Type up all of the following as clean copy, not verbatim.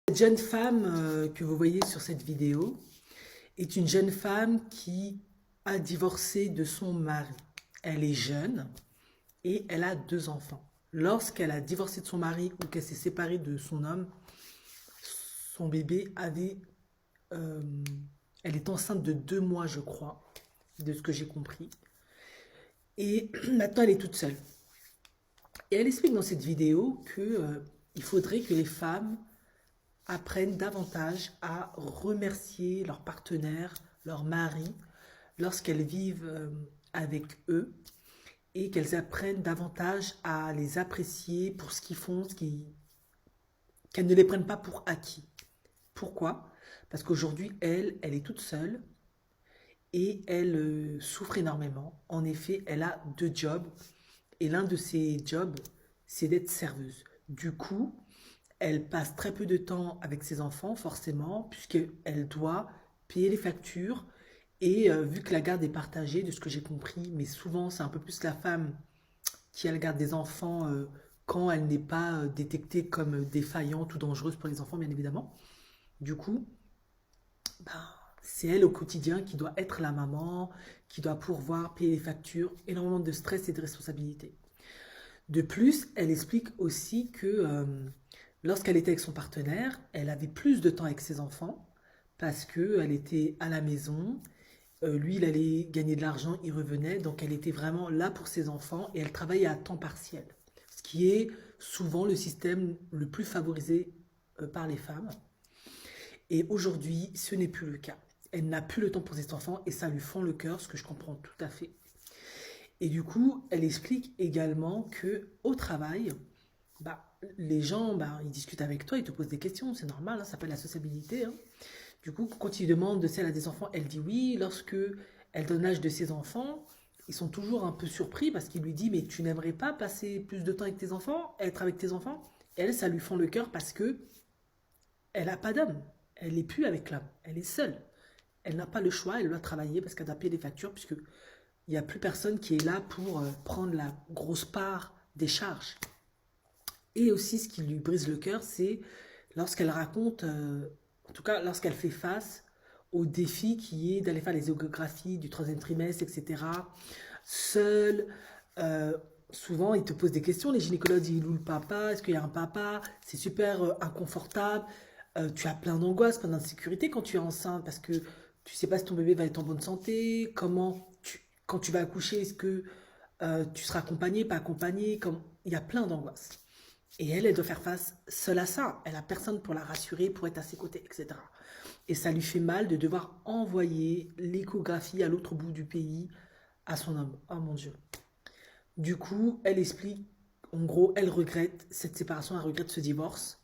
Cette jeune femme que vous voyez sur cette vidéo est une jeune femme qui a divorcé de son mari. Elle est jeune et elle a 2 enfants. Lorsqu'elle a divorcé de son mari ou qu'elle s'est séparée de son homme, son bébé avait... euh, elle est enceinte de 2 mois, je crois, de ce que j'ai compris. Et maintenant, elle est toute seule. Et elle explique dans cette vidéo que il faudrait que les femmes apprennent davantage à remercier leurs partenaires, leurs maris, lorsqu'elles vivent avec eux et qu'elles apprennent davantage à les apprécier pour ce qu'ils font, qu'elles ne les prennent pas pour acquis. Pourquoi? Parce qu'aujourd'hui, elle est toute seule et elle souffre énormément. En effet, elle a 2 jobs et l'un de ses jobs, c'est d'être serveuse. Du coup, elle passe très peu de temps avec ses enfants, forcément, puisqu'elle doit payer les factures. Et vu que la garde est partagée, de ce que j'ai compris, mais souvent c'est un peu plus la femme qui a la garde des enfants quand elle n'est pas détectée comme défaillante ou dangereuse pour les enfants, bien évidemment. Du coup, ben, c'est elle au quotidien qui doit être la maman, qui doit pourvoir payer les factures, énormément de stress et de responsabilités. De plus, elle explique aussi que lorsqu'elle était avec son partenaire, elle avait plus de temps avec ses enfants parce qu'elle était à la maison. Lui, il allait gagner de l'argent, il revenait. Donc, elle était vraiment là pour ses enfants et elle travaillait à temps partiel. Ce qui est souvent le système le plus favorisé par les femmes. Et aujourd'hui, ce n'est plus le cas. Elle n'a plus le temps pour ses enfants et ça lui fend le cœur, ce que je comprends tout à fait. Et du coup, elle explique également que au travail, les gens, ils discutent avec toi, ils te posent des questions, c'est normal, hein, ça s'appelle la sociabilité, hein. Du coup, quand ils demandent de si elle a des enfants, elle dit oui. Lorsque elle donne l'âge de ses enfants, ils sont toujours un peu surpris parce qu'il lui dit mais tu n'aimerais pas passer plus de temps avec tes enfants, être avec tes enfants? Elle, ça lui fend le cœur parce que elle n'a pas d'homme, elle n'est plus avec l'homme, elle est seule. Elle n'a pas le choix, elle doit travailler parce qu'elle doit payer les factures puisque il n'y a plus personne qui est là pour prendre la grosse part des charges. Et aussi, ce qui lui brise le cœur, c'est lorsqu'elle raconte, en tout cas lorsqu'elle fait face au défi qui est d'aller faire les échographies du troisième trimestre, etc. Seule, euh, souvent ils te posent des questions, les gynécologues disent où le papa, est-ce qu'il y a un papa, c'est super inconfortable. Tu as plein d'angoisse, plein d'insécurité quand tu es enceinte parce que tu sais pas si ton bébé va être en bonne santé, quand tu vas accoucher, est-ce que tu seras accompagné, pas accompagné, il y a plein d'angoisses. Et elle doit faire face seule à ça. Elle a personne pour la rassurer, pour être à ses côtés, etc. Et ça lui fait mal de devoir envoyer l'échographie à l'autre bout du pays à son homme. Oh mon Dieu. Du coup, elle explique, en gros, elle regrette cette séparation, elle regrette ce divorce.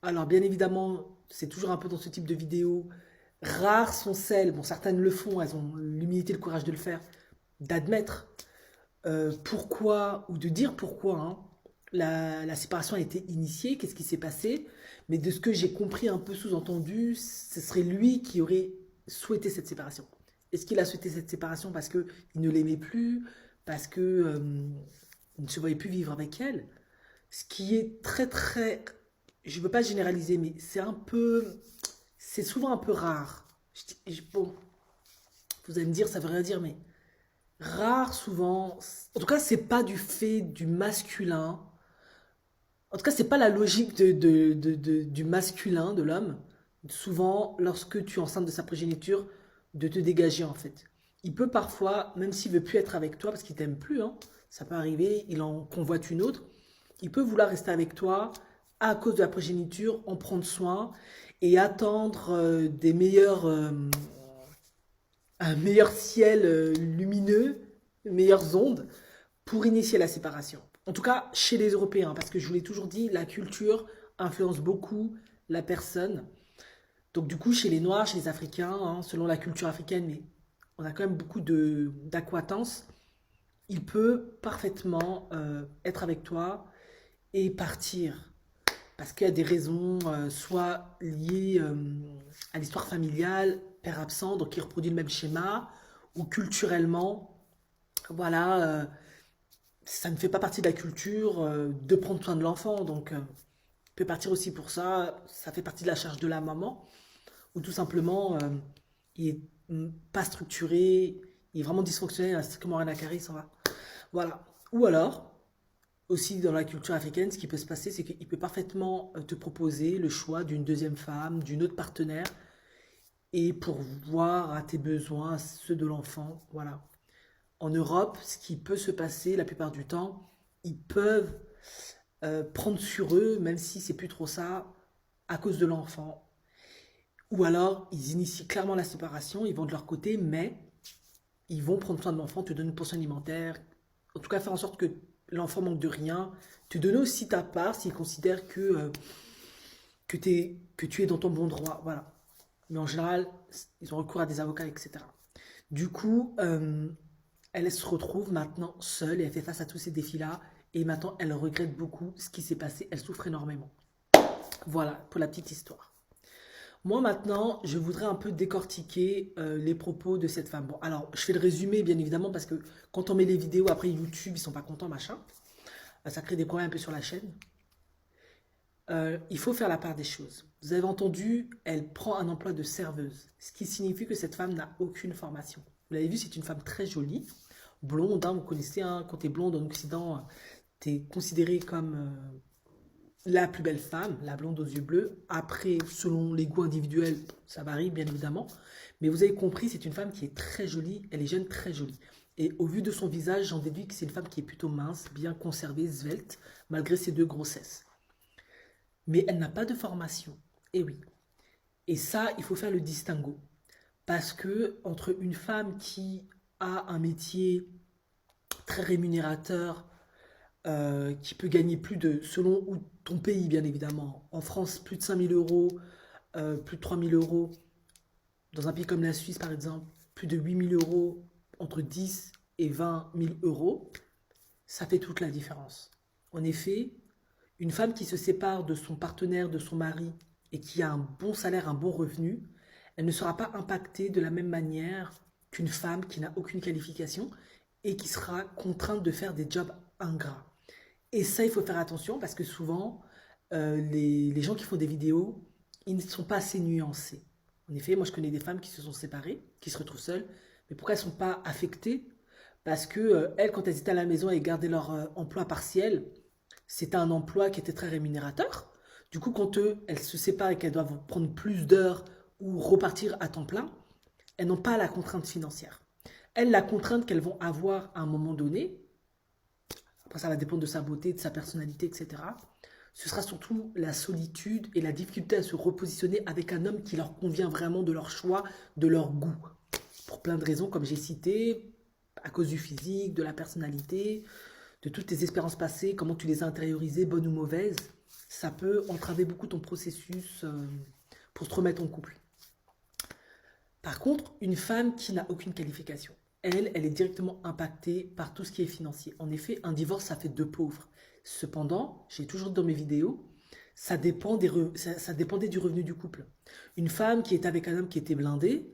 Alors, bien évidemment, c'est toujours un peu dans ce type de vidéo. Rares sont celles, bon, certaines le font, elles ont l'humilité, le courage de le faire, d'admettre pourquoi, ou de dire pourquoi hein, la séparation a été initiée, qu'est-ce qui s'est passé. Mais de ce que j'ai compris un peu sous-entendu, ce serait lui qui aurait souhaité cette séparation. Est-ce qu'il a souhaité cette séparation parce qu'il ne l'aimait plus, parce que il ne se voyait plus vivre avec elle? Ce qui est très très, je ne veux pas généraliser, mais c'est souvent un peu rare. Bon, vous allez me dire, ça veut rien dire, mais rare souvent. En tout cas, c'est pas du fait du masculin. En tout cas, c'est pas la logique du masculin, de l'homme. Souvent, lorsque tu es enceinte de sa progéniture, de te dégager en fait. Il peut parfois, même s'il veut plus être avec toi parce qu'il t'aime plus, hein, ça peut arriver, il en convoite une autre. Il peut vouloir rester avec toi à cause de la progéniture, en prendre soin et attendre un meilleur ciel lumineux, meilleures ondes pour initier la séparation. En tout cas, chez les Européens, parce que je vous l'ai toujours dit, la culture influence beaucoup la personne. Donc du coup, chez les Noirs, chez les Africains, hein, selon la culture africaine, mais on a quand même beaucoup d'acquaintance, il peut parfaitement être avec toi et partir. Parce qu'il y a des raisons, soit liées à l'histoire familiale, père absent, donc il reproduit le même schéma, ou culturellement, voilà, ça ne fait pas partie de la culture de prendre soin de l'enfant. Donc, peut partir aussi pour ça. Ça fait partie de la charge de la maman. Ou tout simplement, il est pas structuré, il est vraiment dysfonctionnel, il a strictement rien à carrer, ça va. Voilà. Ou alors, aussi dans la culture africaine, ce qui peut se passer, c'est qu'il peut parfaitement te proposer le choix d'une deuxième femme, d'une autre partenaire, et pour voir à tes besoins, à ceux de l'enfant, voilà. En Europe, ce qui peut se passer la plupart du temps, ils peuvent prendre sur eux, même si c'est plus trop ça, à cause de l'enfant. Ou alors, ils initient clairement la séparation, ils vont de leur côté, mais ils vont prendre soin de l'enfant, te donner une pension alimentaire, en tout cas faire en sorte que l'enfant manque de rien, te donner aussi ta part s'ils considèrent que tu es dans ton bon droit, voilà. Mais en général, ils ont recours à des avocats, etc. Du coup, elle se retrouve maintenant seule et elle fait face à tous ces défis-là. Et maintenant, elle regrette beaucoup ce qui s'est passé. Elle souffre énormément. Voilà pour la petite histoire. Moi maintenant, je voudrais un peu décortiquer les propos de cette femme. Bon, alors, je fais le résumé, bien évidemment, parce que quand on met les vidéos, après YouTube, ils sont pas contents, machin. Ça crée des problèmes un peu sur la chaîne. Il faut faire la part des choses. Vous avez entendu, elle prend un emploi de serveuse, ce qui signifie que cette femme n'a aucune formation. Vous l'avez vu, c'est une femme très jolie, blonde, hein, vous connaissez, hein, quand tu es blonde en Occident, tu es considérée comme la plus belle femme, la blonde aux yeux bleus. Après, selon les goûts individuels, ça varie bien évidemment. Mais vous avez compris, c'est une femme qui est très jolie, elle est jeune, très jolie. Et au vu de son visage, j'en déduis que c'est une femme qui est plutôt mince, bien conservée, svelte, malgré ses 2 grossesses. Mais elle n'a pas de formation. Et oui. Et ça, il faut faire le distinguo. Parce que entre une femme qui a un métier très rémunérateur, qui peut gagner plus de, selon où ton pays bien évidemment, en France plus de 5 000 euros, plus de 3 000 euros, dans un pays comme la Suisse par exemple, plus de 8 000 euros, entre 10 et 20 000 euros, ça fait toute la différence. En effet, une femme qui se sépare de son partenaire, de son mari, et qui a un bon salaire, un bon revenu, elle ne sera pas impactée de la même manière qu'une femme qui n'a aucune qualification et qui sera contrainte de faire des jobs ingrats. Et ça, il faut faire attention parce que souvent, les gens qui font des vidéos, ils ne sont pas assez nuancés. En effet, moi je connais des femmes qui se sont séparées, qui se retrouvent seules, mais pourquoi elles ne sont pas affectées? Parce que elles, quand elles étaient à la maison et gardaient leur emploi partiel, c'était un emploi qui était très rémunérateur. Du coup, quand elles se séparent et qu'elles doivent prendre plus d'heures ou repartir à temps plein, elles n'ont pas la contrainte financière. Elles, la contrainte qu'elles vont avoir à un moment donné, après ça va dépendre de sa beauté, de sa personnalité, etc. Ce sera surtout la solitude et la difficulté à se repositionner avec un homme qui leur convient vraiment de leur choix, de leur goût. Pour plein de raisons, comme j'ai cité, à cause du physique, de la personnalité, de toutes tes expériences passées, comment tu les as intériorisées, bonnes ou mauvaises. Ça peut entraver beaucoup ton processus pour se remettre en couple. Par contre, une femme qui n'a aucune qualification, elle est directement impactée par tout ce qui est financier. En effet, un divorce, ça fait 2 pauvres. Cependant, j'ai toujours dit dans mes vidéos, ça dépendait du revenu du couple. Une femme qui est avec un homme qui était blindé,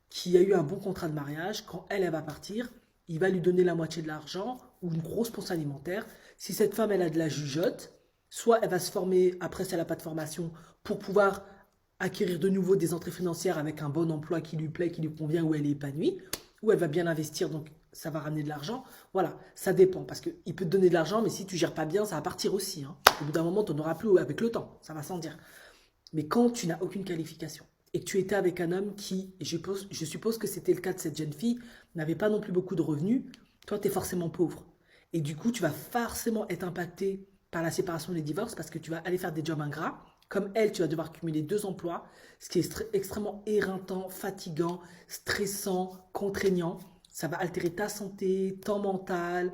qui a eu un bon contrat de mariage, quand elle va partir, il va lui donner la moitié de l'argent ou une grosse pension alimentaire. Si cette femme, elle a de la jugeote, soit elle va se former, après si elle n'a pas de formation, pour pouvoir acquérir de nouveau des entrées financières avec un bon emploi qui lui plaît, qui lui convient, où elle est épanouie, ou elle va bien investir, donc ça va ramener de l'argent. Voilà, ça dépend, parce qu'il peut te donner de l'argent, mais si tu ne gères pas bien, ça va partir aussi. Hein. Au bout d'un moment, tu n'en auras plus avec le temps, ça va sans dire. Mais quand tu n'as aucune qualification, et que tu étais avec un homme qui, et je suppose que c'était le cas de cette jeune fille, n'avait pas non plus beaucoup de revenus, toi, tu es forcément pauvre. Et du coup, tu vas forcément être impacté par la séparation et les divorces parce que tu vas aller faire des jobs ingrats. Comme elle, tu vas devoir cumuler 2 emplois, ce qui est extrêmement éreintant, fatigant, stressant, contraignant. Ça va altérer ta santé, ton mental,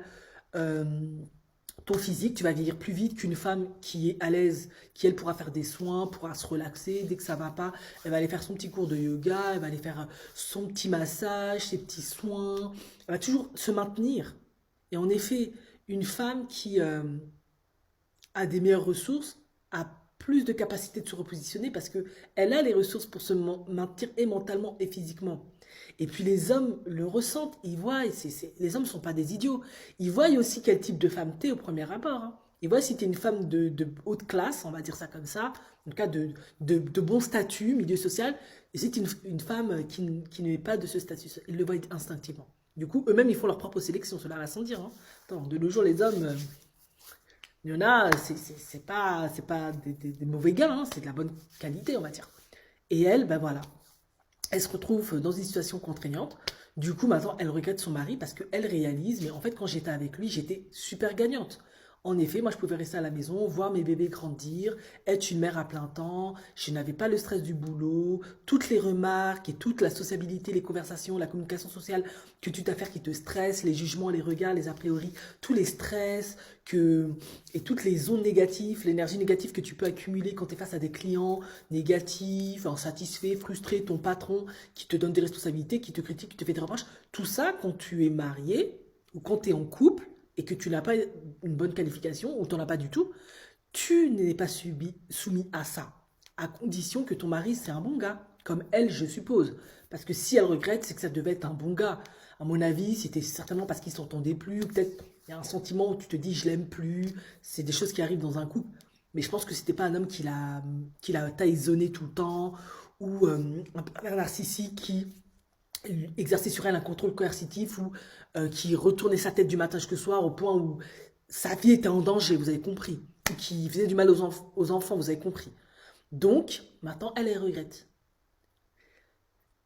ton physique. Tu vas vieillir plus vite qu'une femme qui est à l'aise, qui elle pourra faire des soins, pourra se relaxer. Dès que ça va pas, elle va aller faire son petit cours de yoga, elle va aller faire son petit massage, ses petits soins. Elle va toujours se maintenir. Et en effet, une femme qui a des meilleures ressources a plus de capacité de se repositionner parce qu'elle a les ressources pour se maintenir et mentalement et physiquement. Et puis les hommes le ressentent, ils voient, les hommes ne sont pas des idiots, ils voient aussi quel type de femme t'es au premier abord. Hein. Et voilà si tu es une femme de haute classe, on va dire ça comme ça, en tout cas de bon statut, milieu social, et si tu es une femme qui n'est pas de ce statut, ils le voient instinctivement. Du coup, eux-mêmes, ils font leur propre sélection, cela va sans dire. Hein. Attends, de nos jours, les hommes, il y en a, c'est pas des mauvais gars, hein, c'est de la bonne qualité, on va dire. Et elle, ben voilà, elle se retrouve dans une situation contraignante. Du coup, maintenant, elle regrette son mari parce qu'elle réalise, mais en fait, quand j'étais avec lui, j'étais super gagnante. En effet, moi, je pouvais rester à la maison, voir mes bébés grandir, être une mère à plein temps. Je n'avais pas le stress du boulot, toutes les remarques et toute la sociabilité, les conversations, la communication sociale que tu t'as faire qui te stresse, les jugements, les regards, les a priori, tous les stress et toutes les ondes négatives, l'énergie négative que tu peux accumuler quand tu es face à des clients négatifs, insatisfaits, frustrés, ton patron qui te donne des responsabilités, qui te critique, qui te fait des reproches. Tout ça, quand tu es marié ou quand tu es en couple, et que tu n'as pas une bonne qualification ou tu n'en as pas du tout, tu n'es pas soumis à ça, à condition que ton mari, c'est un bon gars, comme elle, je suppose. Parce que si elle regrette, c'est que ça devait être un bon gars. À mon avis, c'était certainement parce qu'ils s'entendaient plus, ou peut-être il y a un sentiment où tu te dis je l'aime plus, c'est des choses qui arrivent dans un couple. Mais je pense que c'était pas un homme qui l'a taillonné tout le temps, ou un narcissique qui exercer sur elle un contrôle coercitif ou qui retournait sa tête du matin jusqu'au soir au point où sa vie était en danger, vous avez compris, ou qui faisait du mal aux enfants, vous avez compris. Donc, maintenant, elle regrette.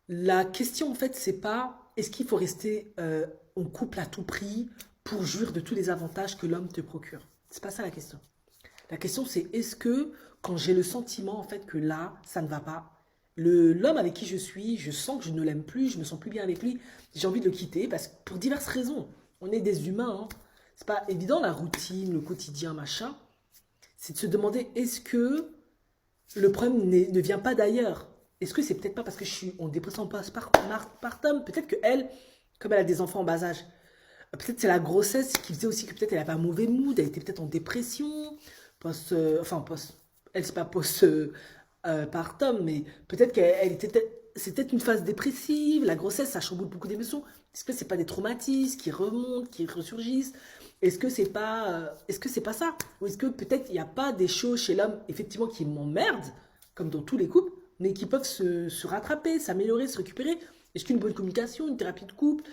La question, en fait, c'est pas est-ce qu'il faut rester en couple à tout prix pour jouir de tous les avantages que l'homme te procure. C'est pas ça la question. La question, c'est est-ce que quand j'ai le sentiment, en fait, que là, ça ne va pas, l'homme avec qui je suis, je sens que je ne l'aime plus, je me sens plus bien avec lui, j'ai envie de le quitter parce que pour diverses raisons. On est des humains, hein. C'est pas évident la routine, le quotidien, machin. C'est de se demander est-ce que le problème ne vient pas d'ailleurs. Est-ce que c'est peut-être pas parce que je suis en dépression postpartum? Peut-être que elle, comme elle a des enfants en bas âge, peut-être c'est la grossesse qui faisait aussi que peut-être elle avait un mauvais mood, elle était peut-être en dépression, elle c'est pas partum, mais peut-être qu'elle était, c'était une phase dépressive, la grossesse ça chamboule beaucoup d'émotions. Est-ce que c'est pas des traumatismes qui remontent, qui ressurgissent? Est-ce que c'est pas ça? Ou est-ce que peut-être il n'y a pas des choses chez l'homme effectivement qui m'emmerdent, comme dans tous les couples, mais qui peuvent se rattraper, s'améliorer, se récupérer? Est-ce qu'une bonne communication, une thérapie de couple,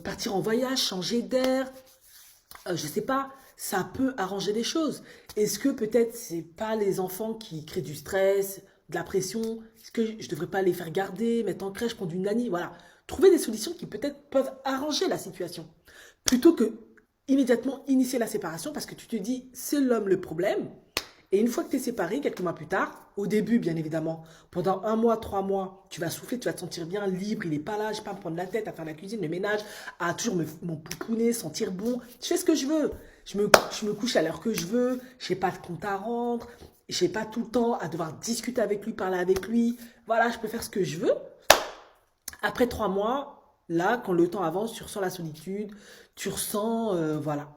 partir en voyage, changer d'air, je sais pas, ça peut arranger les choses. Est-ce que peut-être c'est pas les enfants qui créent du stress, de la pression? Est-ce que je devrais pas les faire garder, mettre en crèche, prendre une nanny? Voilà. Trouver des solutions qui peut-être peuvent arranger la situation. Plutôt que immédiatement initier la séparation parce que tu te dis c'est l'homme le problème. Et une fois que tu es séparé, quelques mois plus tard, au début, bien évidemment, pendant 1 mois, 3 mois, tu vas souffler, tu vas te sentir bien libre, il n'est pas là, je ne vais pas me prendre la tête à faire la cuisine, le ménage, à toujours me pouponner, sentir bon. Je fais ce que je veux. Je me couche à l'heure que je veux, je n'ai pas de compte à rendre, je n'ai pas tout le temps à devoir discuter avec lui, parler avec lui. Voilà, je peux faire ce que je veux. Après 3 mois, là, quand le temps avance, tu ressens la solitude, tu ressens, voilà.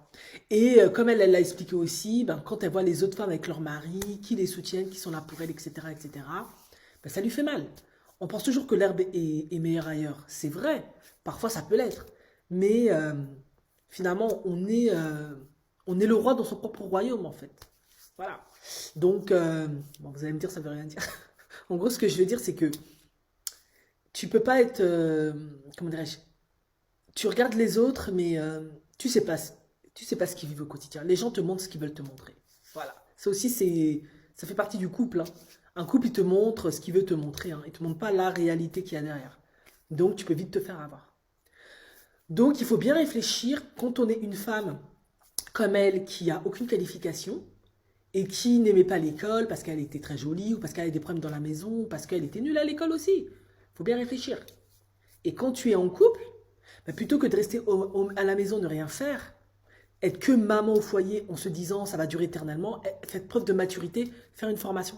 Et comme elle l'a expliqué aussi, ben, quand elle voit les autres femmes avec leur mari, qui les soutiennent, qui sont là pour elle, etc., etc., ben, ça lui fait mal. On pense toujours que l'herbe est meilleure ailleurs. C'est vrai, parfois ça peut l'être. Mais finalement, on est le roi dans son propre royaume, en fait. Voilà. Donc, bon, vous allez me dire, ça veut rien dire. En gros, ce que je veux dire, c'est que tu peux pas être, comment dirais-je, tu regardes les autres, mais tu sais pas ce qu'ils vivent au quotidien. Les gens te montrent ce qu'ils veulent te montrer. Voilà. Ça aussi, ça fait partie du couple, hein. Un couple, il te montre ce qu'il veut te montrer, hein. Il te montre pas la réalité qu'il y a derrière. Donc, tu peux vite te faire avoir. Donc, il faut bien réfléchir quand on est une femme comme elle qui a aucune qualification et qui n'aimait pas l'école parce qu'elle était très jolie ou parce qu'elle avait des problèmes dans la maison ou parce qu'elle était nulle à l'école aussi. Il faut bien réfléchir. Et quand tu es en couple, bah, plutôt que de rester à la maison, ne rien faire, être que maman au foyer en se disant ça va durer éternellement, faites preuve de maturité, faire une formation.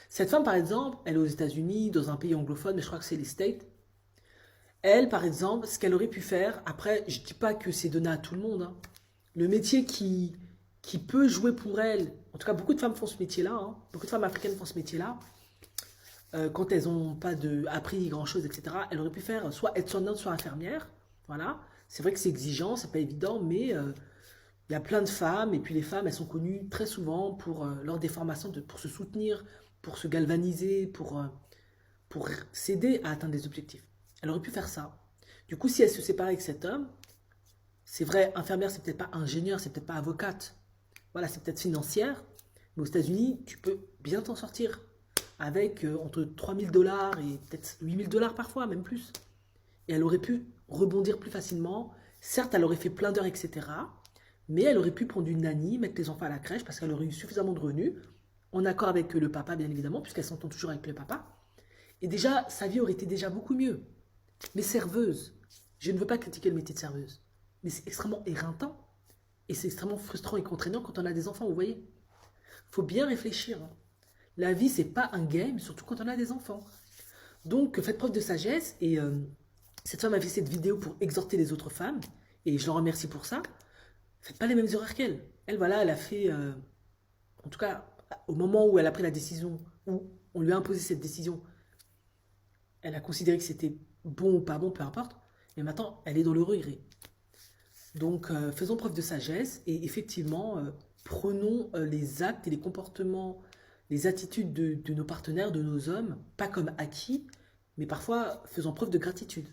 Cette femme, par exemple, elle est aux États-Unis, dans un pays anglophone, mais je crois que c'est les States. Elle, par exemple, ce qu'elle aurait pu faire, après, je ne dis pas que c'est donné à tout le monde, hein. Le métier qui peut jouer pour elle, en tout cas, beaucoup de femmes font ce métier-là, hein. Beaucoup de femmes africaines font ce métier-là, quand elles n'ont pas appris grand-chose, etc., elles auraient pu faire soit aide-soignante, soit infirmière. Voilà. C'est vrai que c'est exigeant, c'est pas évident, mais Il y a plein de femmes, et puis les femmes, elles sont connues très souvent pour, lors des formations, pour se soutenir, pour se galvaniser, pour s'aider à atteindre des objectifs. Elle aurait pu faire ça. Du coup, si elle se sépare avec cet homme, c'est vrai, infirmière, c'est peut-être pas ingénieur, c'est peut-être pas avocate. Voilà, c'est peut-être financière. Mais aux États-Unis, tu peux bien t'en sortir avec entre 3 000 $ et peut-être 8 000 $ parfois, même plus. Et elle aurait pu rebondir plus facilement. Certes, elle aurait fait plein d'heures, etc. Mais elle aurait pu prendre une nanny, mettre les enfants à la crèche parce qu'elle aurait eu suffisamment de revenus, en accord avec le papa, bien évidemment, puisqu'elle s'entend toujours avec le papa. Et déjà, sa vie aurait été déjà beaucoup mieux. Mais serveuse, je ne veux pas critiquer le métier de serveuse, mais c'est extrêmement éreintant et c'est extrêmement frustrant et contraignant quand on a des enfants, vous voyez. Il faut bien réfléchir, hein. La vie, c'est pas un game, surtout quand on a des enfants. Donc, faites preuve de sagesse. Et cette femme a fait cette vidéo pour exhorter les autres femmes. Et je l'en remercie pour ça. Faites pas les mêmes erreurs qu'elle. Elle, voilà, elle a fait, en tout cas, au moment où elle a pris la décision, où on lui a imposé cette décision, elle a considéré que c'était bon ou pas bon, peu importe. Mais maintenant, elle est dans le regret. Donc, faisons preuve de sagesse et effectivement, prenons les actes et les comportements, les attitudes de nos partenaires, de nos hommes, pas comme acquis, mais parfois faisons preuve de gratitude.